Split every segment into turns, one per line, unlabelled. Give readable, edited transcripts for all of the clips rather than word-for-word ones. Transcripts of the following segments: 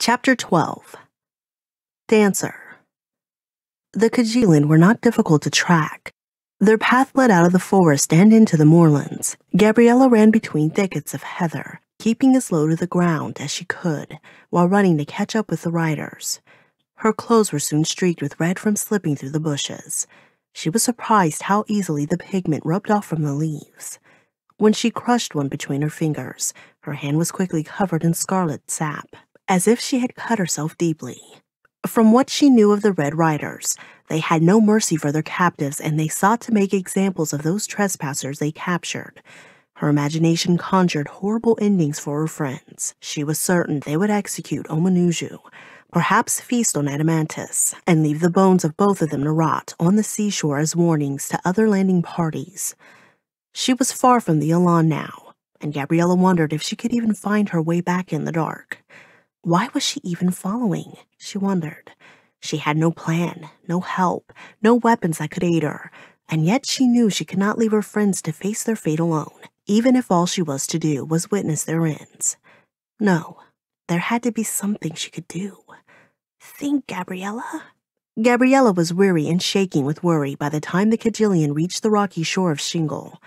Chapter 12. Dancer. The Kajilin were not difficult to track. Their path led out of the forest and into the moorlands. Gabriella ran between thickets of heather, keeping as low to the ground as she could, while running to catch up with the riders. Her clothes were soon streaked with red from slipping through the bushes. She was surprised how easily the pigment rubbed off from the leaves. When she crushed one between her fingers, her hand was quickly covered in scarlet sap, as if she had cut herself deeply. From what she knew of the Red Riders, they had no mercy for their captives, and they sought to make examples of those trespassers they captured. Her imagination conjured horrible endings for her friends. She was certain they would execute Omanuju, perhaps feast on Adamantus, and leave the bones of both of them to rot on the seashore as warnings to other landing parties. She was far from the Elan now, and Gabriella wondered if she could even find her way back in the dark. Why was she even following? She wondered. She had no plan, no help, no weapons that could aid her, and yet she knew she could not leave her friends to face their fate alone, even if all she was to do was witness their ends. No, there had to be something she could do. Think, Gabriella. Gabriella was weary and shaking with worry by the time the Kajillian reached the rocky shore of shingle.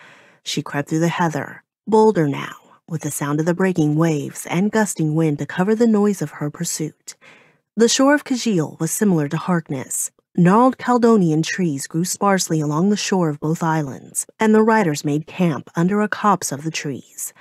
She crept through the heather, bolder now, with the sound of the breaking waves and gusting wind to cover the noise of her pursuit. The shore of Kajil was similar to Harkness. Gnarled Caledonian trees grew sparsely along the shore of both islands, and the riders made camp under a copse of the trees.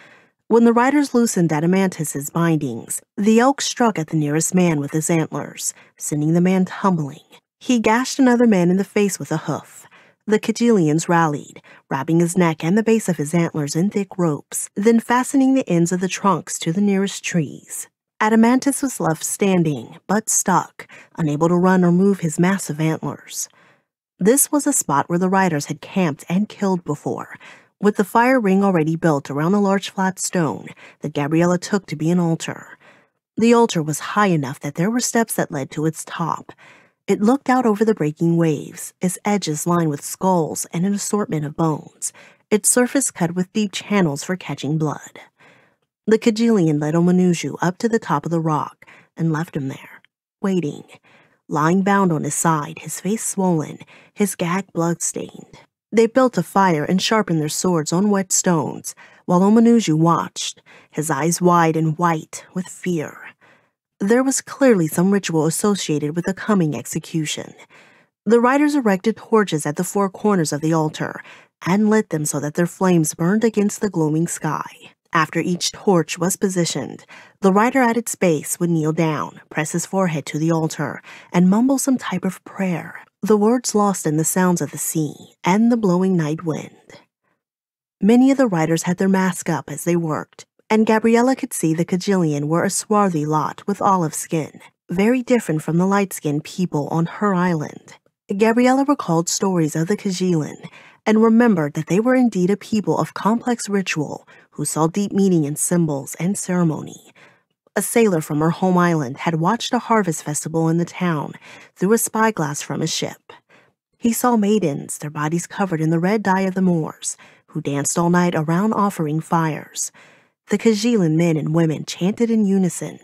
When the riders loosened Adamantus's bindings, the elk struck at the nearest man with his antlers, sending the man tumbling. He gashed another man in the face with a hoof. The Kajilians rallied, wrapping his neck and the base of his antlers in thick ropes, then fastening the ends of the trunks to the nearest trees. Adamantus was left standing, but stuck, unable to run or move his massive antlers. This was a spot where the riders had camped and killed before, with the fire ring already built around a large flat stone that Gabriella took to be an altar. The altar was high enough that there were steps that led to its top. It looked out over the breaking waves, its edges lined with skulls and an assortment of bones, its surface cut with deep channels for catching blood. The Kajillian led Omanuju up to the top of the rock and left him there, waiting, lying bound on his side, his face swollen, his gag blood-stained. They built a fire and sharpened their swords on wet stones, while Omanuju watched, his eyes wide and white with fear. There was clearly some ritual associated with the coming execution. The riders erected torches at the four corners of the altar and lit them so that their flames burned against the gloaming sky. After each torch was positioned, the rider at its base would kneel down, press his forehead to the altar, and mumble some type of prayer, the words lost in the sounds of the sea and the blowing night wind. Many of the riders had their masks up as they worked, and Gabriella could see the Kajillian were a swarthy lot with olive skin, very different from the light-skinned people on her island. Gabriella recalled stories of the Kajilin and remembered that they were indeed a people of complex ritual who saw deep meaning in symbols and ceremony. A sailor from her home island had watched a harvest festival in the town through a spyglass from a ship. He saw maidens, their bodies covered in the red dye of the Moors, who danced all night around offering fires. The Kajilin men and women chanted in unison.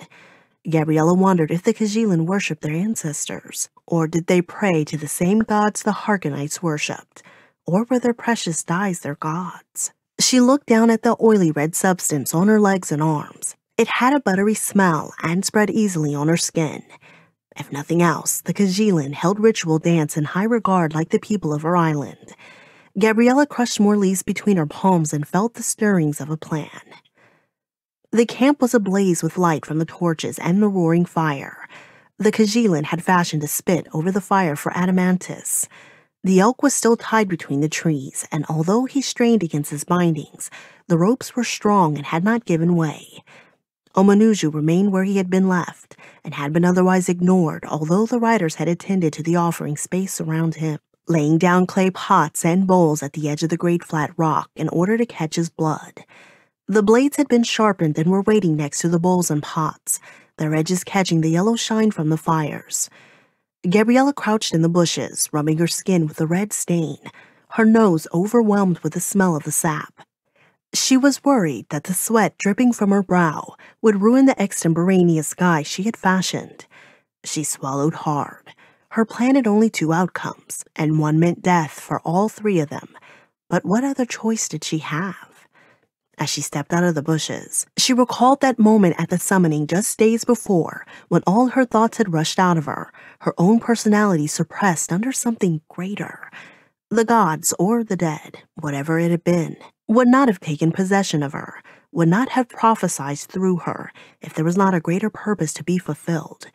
Gabriella wondered if the Kajilin worshipped their ancestors, or did they pray to the same gods the Harkonites worshipped, or were their precious dyes their gods? She looked down at the oily red substance on her legs and arms. It had a buttery smell and spread easily on her skin. If nothing else, the Kajilin held ritual dance in high regard like the people of her island. Gabriella crushed more leaves between her palms and felt the stirrings of a plan. The camp was ablaze with light from the torches and the roaring fire. The Kajilin had fashioned a spit over the fire for Adamantus. The elk was still tied between the trees, and although he strained against his bindings, the ropes were strong and had not given way. Omanuju remained where he had been left, and had been otherwise ignored, although the riders had attended to the offering space around him, laying down clay pots and bowls at the edge of the great flat rock in order to catch his blood. The blades had been sharpened and were waiting next to the bowls and pots, their edges catching the yellow shine from the fires. Gabriella crouched in the bushes, rubbing her skin with a red stain, her nose overwhelmed with the smell of the sap. She was worried that the sweat dripping from her brow would ruin the extemporaneous guise she had fashioned. She swallowed hard. Her plan had only two outcomes, and one meant death for all three of them. But what other choice did she have? As she stepped out of the bushes, she recalled that moment at the summoning just days before, when all her thoughts had rushed out of her own personality suppressed under something greater. The gods or the dead, whatever it had been, would not have taken possession of her, would not have prophesied through her if there was not a greater purpose to be fulfilled.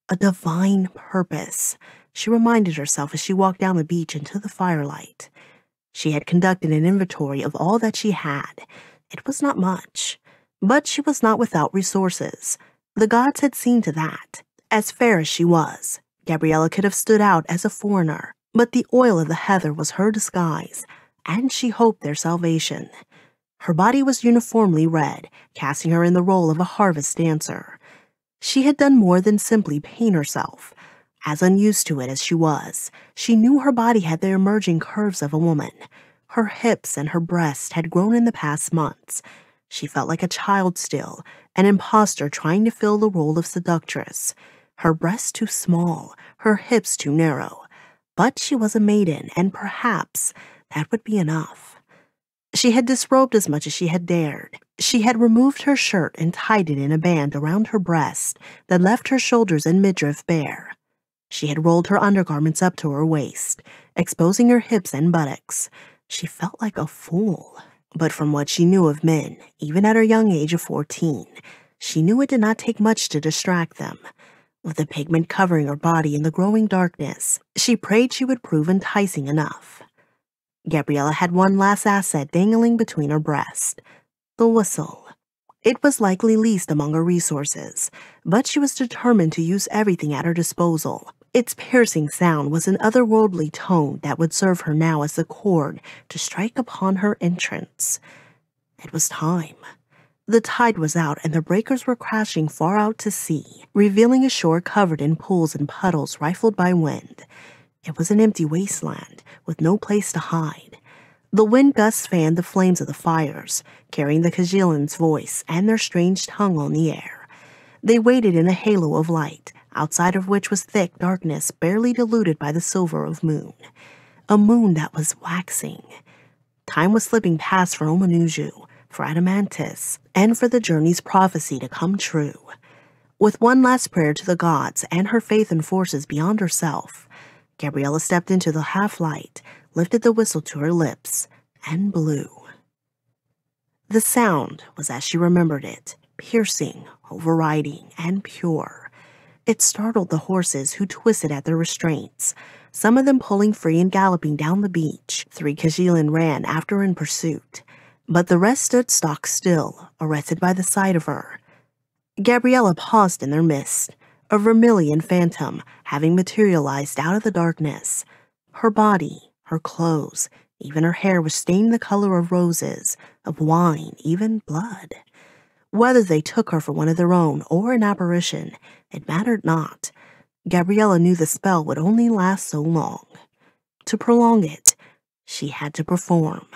A divine purpose, she reminded herself as she walked down the beach into the firelight. She had conducted an inventory of all that she had. It was not much, but she was not without resources. The gods had seen to that. As fair as she was, Gabriella could have stood out as a foreigner, but the oil of the heather was her disguise, and she hoped their salvation. Her body was uniformly red, casting her in the role of a harvest dancer. She had done more than simply paint herself. As unused to it as she was, she knew her body had the emerging curves of a woman. Her hips and her breast had grown in the past months. She felt like a child still, an imposter trying to fill the role of seductress. Her breasts too small, her hips too narrow. But she was a maiden, and perhaps that would be enough. She had disrobed as much as she had dared. She had removed her shirt and tied it in a band around her breast that left her shoulders and midriff bare. She had rolled her undergarments up to her waist, exposing her hips and buttocks. She felt like a fool. But from what she knew of men, even at her young age of 14, she knew it did not take much to distract them. With the pigment covering her body in the growing darkness, she prayed she would prove enticing enough. Gabriella had one last asset dangling between her breasts, the whistle. It was likely least among her resources, but she was determined to use everything at her disposal. Its piercing sound was an otherworldly tone that would serve her now as the chord to strike upon her entrance. It was time. The tide was out and the breakers were crashing far out to sea, revealing a shore covered in pools and puddles rifled by wind. It was an empty wasteland with no place to hide. The wind gusts fanned the flames of the fires, carrying the Kajilans' voice and their strange tongue on the air. They waited in a halo of light, outside of which was thick darkness barely diluted by the silver of moon. A moon that was waxing. Time was slipping past for Omanuju, for Adamantus, and for the journey's prophecy to come true. With one last prayer to the gods and her faith in forces beyond herself, Gabriella stepped into the half-light, lifted the whistle to her lips, and blew. The sound was as she remembered it, piercing, overriding, and pure. It startled the horses who twisted at their restraints, some of them pulling free and galloping down the beach. 3 Kajilan ran after in pursuit, but the rest stood stock still, arrested by the sight of her. Gabriella paused in their midst, a vermilion phantom having materialized out of the darkness. Her body, her clothes, even her hair was stained the color of roses, of wine, even blood. Whether they took her for one of their own or an apparition, it mattered not. Gabriella knew the spell would only last so long. To prolong it, she had to perform.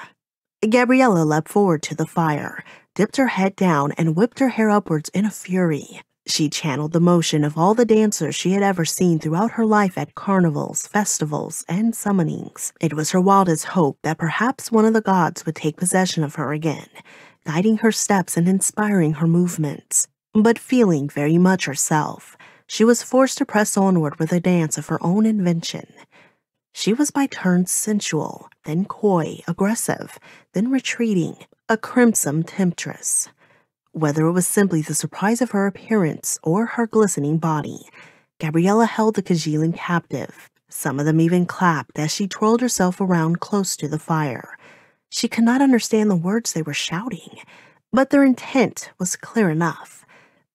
Gabriella leapt forward to the fire, dipped her head down, and whipped her hair upwards in a fury. She channeled the motion of all the dancers she had ever seen throughout her life at carnivals, festivals, and summonings. It was her wildest hope that perhaps one of the gods would take possession of her again, guiding her steps and inspiring her movements. But feeling very much herself, she was forced to press onward with a dance of her own invention. She was by turns sensual, then coy, aggressive, then retreating, a crimson temptress. Whether it was simply the surprise of her appearance or her glistening body, Gabriella held the Kajilan captive. Some of them even clapped as she twirled herself around close to the fire. She could not understand the words they were shouting, but their intent was clear enough.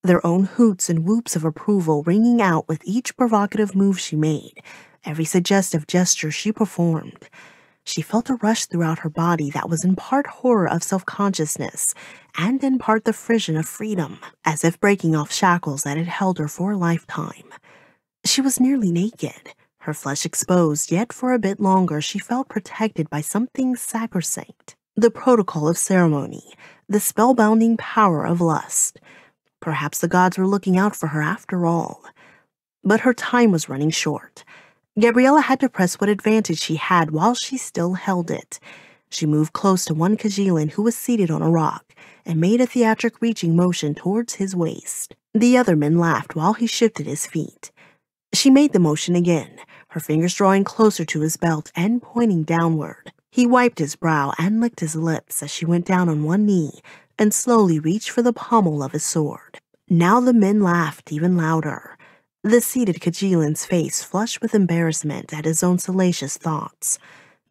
Their own hoots and whoops of approval ringing out with each provocative move she made, every suggestive gesture she performed. She felt a rush throughout her body that was in part horror of self-consciousness and in part the frisson of freedom, as if breaking off shackles that had held her for a lifetime. She was nearly naked, her flesh exposed, yet for a bit longer she felt protected by something sacrosanct. The protocol of ceremony, the spellbinding power of lust. Perhaps the gods were looking out for her after all. But her time was running short. Gabriella had to press what advantage she had while she still held it. She moved close to one Kajilin who was seated on a rock and made a theatric reaching motion towards his waist. The other men laughed while he shifted his feet. She made the motion again, her fingers drawing closer to his belt and pointing downward. He wiped his brow and licked his lips as she went down on one knee and slowly reached for the pommel of his sword. Now the men laughed even louder. The seated Kajilin's face flushed with embarrassment at his own salacious thoughts.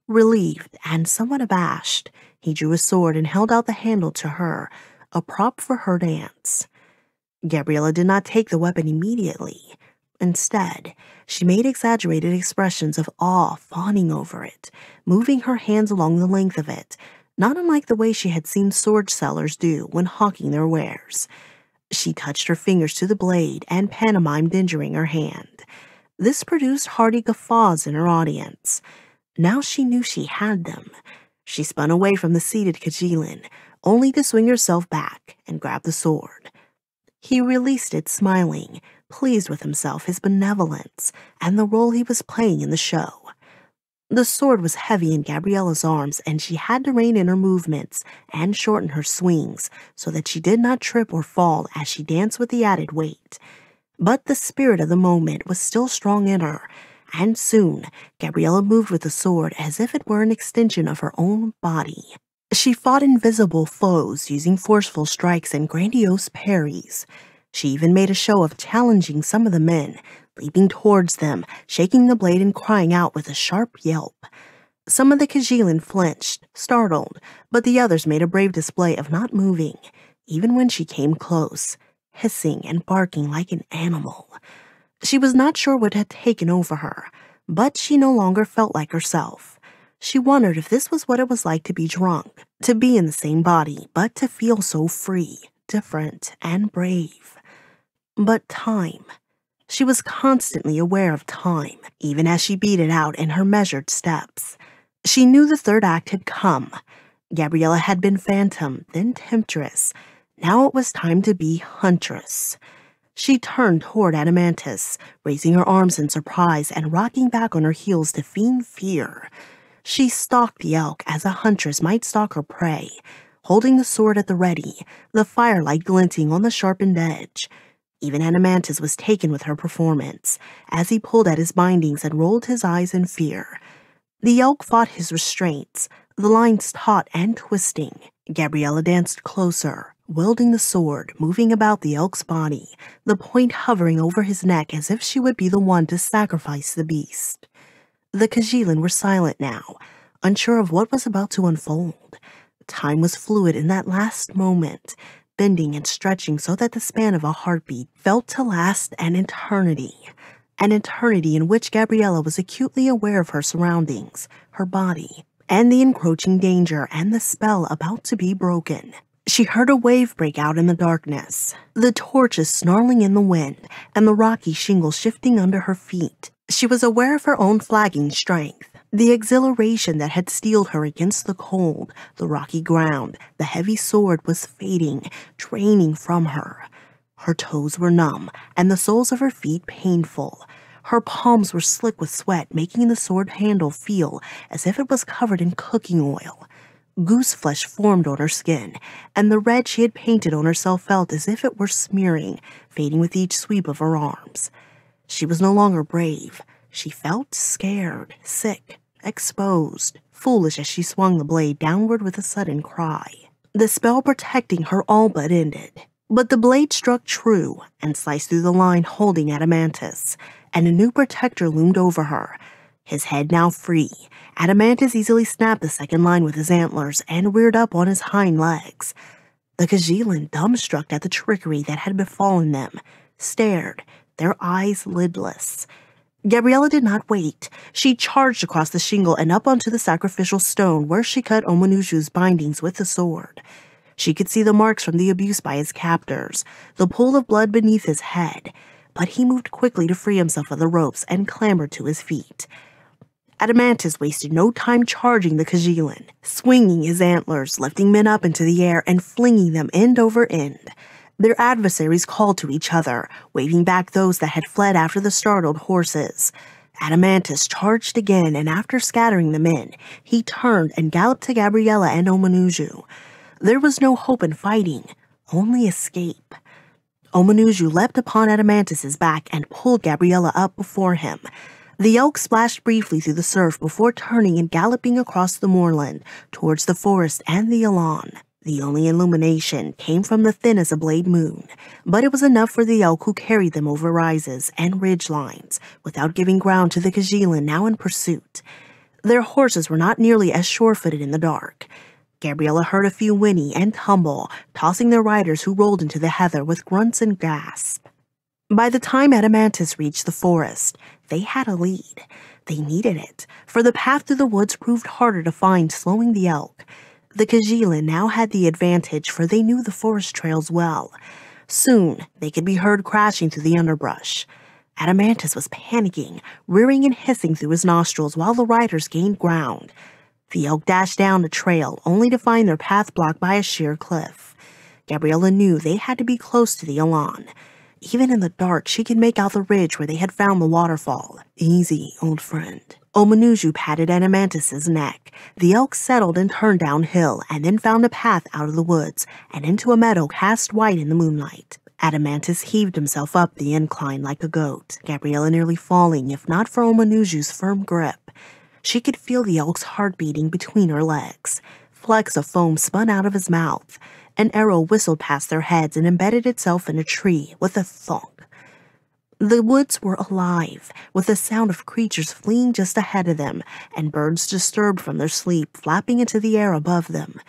Relieved and somewhat abashed, he drew his sword and held out the handle to her, a prop for her dance. Gabriella did not take the weapon immediately. Instead, she made exaggerated expressions of awe fawning over it, moving her hands along the length of it, not unlike the way she had seen sword sellers do when hawking their wares. She touched her fingers to the blade and pantomimed injuring her hand. This produced hearty guffaws in her audience. Now she knew she had them. She spun away from the seated Kajilin, only to swing herself back and grab the sword. He released it smiling, pleased with himself, his benevolence, and the role he was playing in the show. The sword was heavy in Gabriella's arms, and she had to rein in her movements and shorten her swings so that she did not trip or fall as she danced with the added weight. But the spirit of the moment was still strong in her, and soon Gabriella moved with the sword as if it were an extension of her own body. She fought invisible foes using forceful strikes and grandiose parries. She even made a show of challenging some of the men, leaping towards them, shaking the blade and crying out with a sharp yelp. Some of the Kajilin flinched, startled, but the others made a brave display of not moving, even when she came close, hissing and barking like an animal. She was not sure what had taken over her, but she no longer felt like herself. She wondered if this was what it was like to be drunk, to be in the same body, but to feel so free, different, and brave. But time. She was constantly aware of time, even as she beat it out in her measured steps. She knew the third act had come. Gabriella had been phantom, then temptress. Now it was time to be huntress. She turned toward Adamantus, raising her arms in surprise and rocking back on her heels to feign fear. She stalked the elk as a huntress might stalk her prey, holding the sword at the ready, the firelight glinting on the sharpened edge. Even Adamantus was taken with her performance, as he pulled at his bindings and rolled his eyes in fear. The elk fought his restraints, the lines taut and twisting. Gabriella danced closer, wielding the sword, moving about the elk's body, the point hovering over his neck as if she would be the one to sacrifice the beast. The Kajilin were silent now, unsure of what was about to unfold. Time was fluid in that last moment, bending and stretching so that the span of a heartbeat felt to last an eternity in which Gabriella was acutely aware of her surroundings, her body, and the encroaching danger and the spell about to be broken. She heard a wave break out in the darkness, the torches snarling in the wind, and the rocky shingle shifting under her feet. She was aware of her own flagging strength, the exhilaration that had steeled her against the cold, the rocky ground. The heavy sword was fading, draining from her. Her toes were numb, and the soles of her feet painful. Her palms were slick with sweat, making the sword handle feel as if it was covered in cooking oil. Goose flesh formed on her skin, and the red she had painted on herself felt as if it were smearing, fading with each sweep of her arms. She was no longer brave. She felt scared, sick, exposed, foolish as she swung the blade downward with a sudden cry. The spell protecting her all but ended. But the blade struck true and sliced through the line holding Adamantus, and a new protector loomed over her. His head now free, Adamantus easily snapped the second line with his antlers and reared up on his hind legs. The Kajilin, dumbstruck at the trickery that had befallen them, stared, their eyes lidless. Gabriella did not wait. She charged across the shingle and up onto the sacrificial stone where she cut Omanuju's bindings with the sword. She could see the marks from the abuse by his captors, the pool of blood beneath his head, but he moved quickly to free himself of the ropes and clambered to his feet. Adamantus wasted no time charging the Kajilin, swinging his antlers, lifting men up into the air and flinging them end over end. Their adversaries called to each other, waving back those that had fled after the startled horses. Adamantus charged again, and after scattering the men, he turned and galloped to Gabriella and Omanuju. There was no hope in fighting, only escape. Omanuju leapt upon Adamantus's back and pulled Gabriella up before him. The elk splashed briefly through the surf before turning and galloping across the moorland towards the forest and the Elan. The only illumination came from the thin as a blade moon, but it was enough for the elk who carried them over rises and ridge lines without giving ground to the Kajilin now in pursuit. Their horses were not nearly as sure-footed in the dark. Gabriella heard a few whinny and tumble, tossing their riders who rolled into the heather with grunts and gasps. By the time Adamantus reached the forest, they had a lead. They needed it, for the path through the woods proved harder to find, slowing the elk. The Kajilin now had the advantage, for they knew the forest trails well. Soon, they could be heard crashing through the underbrush. Adamantus was panicking, rearing and hissing through his nostrils while the riders gained ground. The elk dashed down the trail, only to find their path blocked by a sheer cliff. Gabriella knew they had to be close to the Elan. Even in the dark, she could make out the ridge where they had found the waterfall. "Easy, old friend." Omanuju patted Adamantus's neck. The elk settled and turned downhill, and then found a path out of the woods and into a meadow cast white in the moonlight. Adamantus heaved himself up the incline like a goat, Gabriella nearly falling if not for Omanuju's firm grip. She could feel the elk's heart beating between her legs. Flecks of foam spun out of his mouth. An arrow whistled past their heads and embedded itself in a tree with a thunk. The woods were alive, with the sound of creatures fleeing just ahead of them, and birds disturbed from their sleep flapping into the air above them.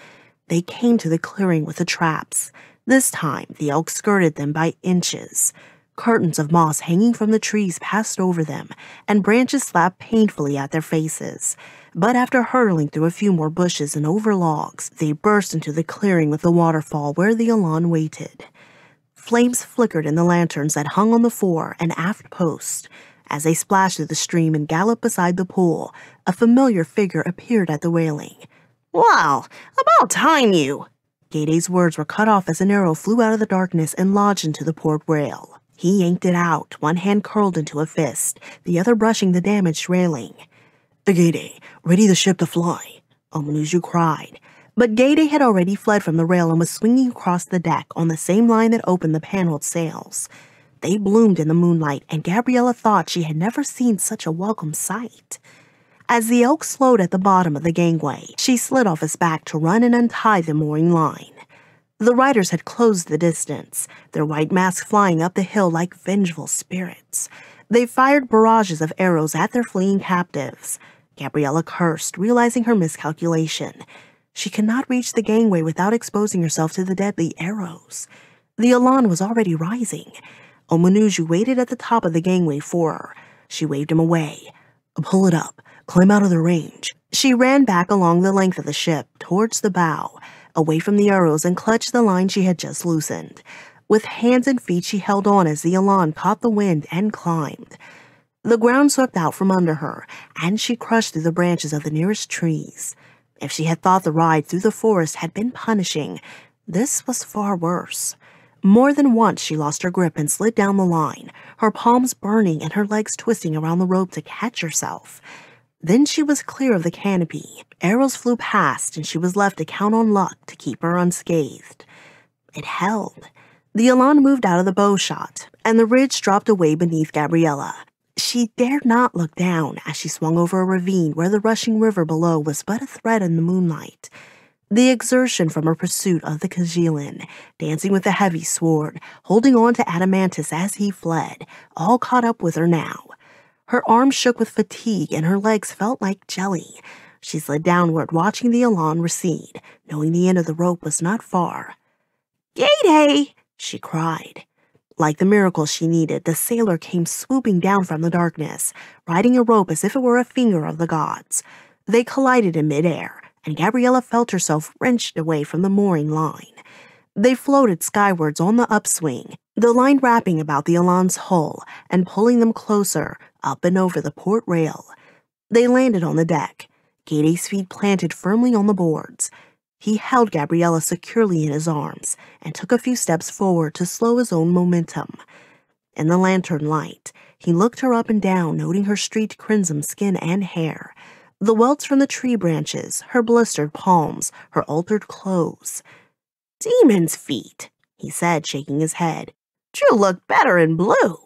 They came to the clearing with the traps. This time, the elk skirted them by inches. Curtains of moss hanging from the trees passed over them, and branches slapped painfully at their faces. But after hurtling through a few more bushes and over logs, they burst into the clearing with the waterfall where the Elan waited. Flames flickered in the lanterns that hung on the fore and aft posts. As they splashed through the stream and galloped beside the pool, a familiar figure appeared at the railing. "Well, about time you—" Gade's words were cut off as an arrow flew out of the darkness and lodged into the port rail. He yanked it out, one hand curled into a fist, the other brushing the damaged railing. "Gade, ready the ship to fly," Omanuju cried. But Gade had already fled from the rail and was swinging across the deck on the same line that opened the paneled sails. They bloomed in the moonlight, and Gabriella thought she had never seen such a welcome sight. As the elk slowed at the bottom of the gangway, she slid off his back to run and untie the mooring line. The riders had closed the distance, their white masks flying up the hill like vengeful spirits. They fired barrages of arrows at their fleeing captives. Gabriella cursed, realizing her miscalculation. She could not reach the gangway without exposing herself to the deadly arrows. The Elan was already rising. Omanuju waited at the top of the gangway for her. She waved him away. "Pull it up. Climb out of their range." She ran back along the length of the ship, towards the bow, away from the arrows, and clutched the line she had just loosened. With hands and feet she held on as the Elan caught the wind and climbed. The ground swept out from under her, and she crushed through the branches of the nearest trees. If she had thought the ride through the forest had been punishing, this was far worse. More than once she lost her grip and slid down the line, her palms burning and her legs twisting around the rope to catch herself. Then she was clear of the canopy. Arrows flew past, and she was left to count on luck to keep her unscathed. It held. The Elan moved out of the bow shot, and the ridge dropped away beneath Gabriella. She dared not look down as she swung over a ravine where the rushing river below was but a thread in the moonlight. The exertion from her pursuit of the Kajilin, dancing with a heavy sword, holding on to Adamantus as he fled, all caught up with her now. Her arms shook with fatigue and her legs felt like jelly. She slid downward, watching the Elan recede, knowing the end of the rope was not far. "Gade!" she cried. Like the miracle she needed, the sailor came swooping down from the darkness, riding a rope as if it were a finger of the gods. They collided in midair, and Gabriella felt herself wrenched away from the mooring line. They floated skywards on the upswing, the line wrapping about the Elan's hull and pulling them closer, up and over the port rail. They landed on the deck, Katie's feet planted firmly on the boards. He held Gabriella securely in his arms and took a few steps forward to slow his own momentum. In the lantern light, he looked her up and down, noting her streaked crimson skin and hair, the welts from the tree branches, her blistered palms, her altered clothes. "Demon's feet," he said, shaking his head. "She'll look better in blue."